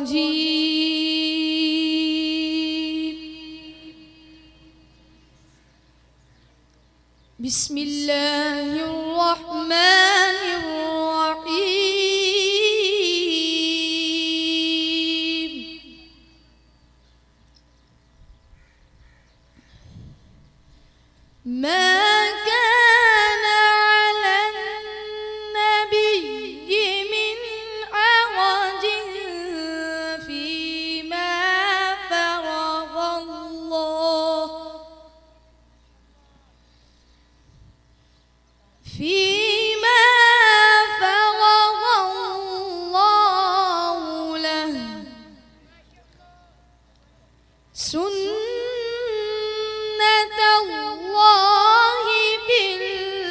الرجيم. بسم الله الرحمن الرحيم. ما كان على النبي من حرج فيما فرض الله له سنة الله في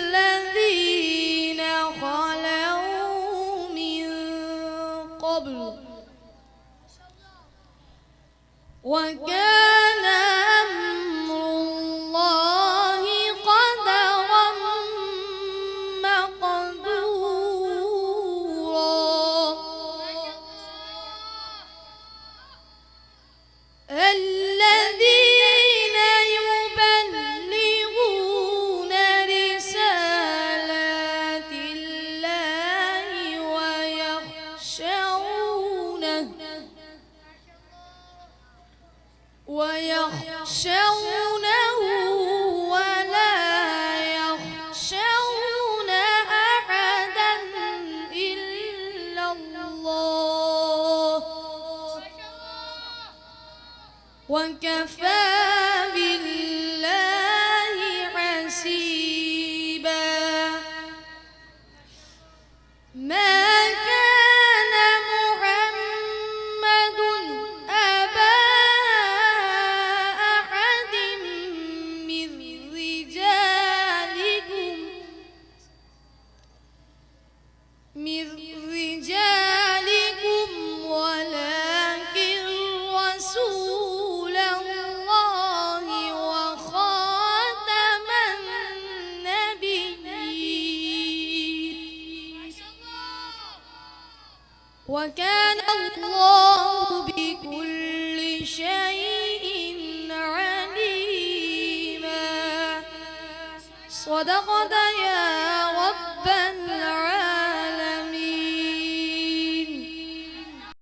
الذين خلوا من قبل وكان أمر الله قدرا مقدورا. الذين يبلغون رسالات الله ويخشونه ولا يخشون أحدا إلا الله وكفى بالله حسيبا. ما كان محمد أبا أحد من رجالكم ولكن رسول الله وخاتم النبيين وكان الله بكل شيء عليما. صدق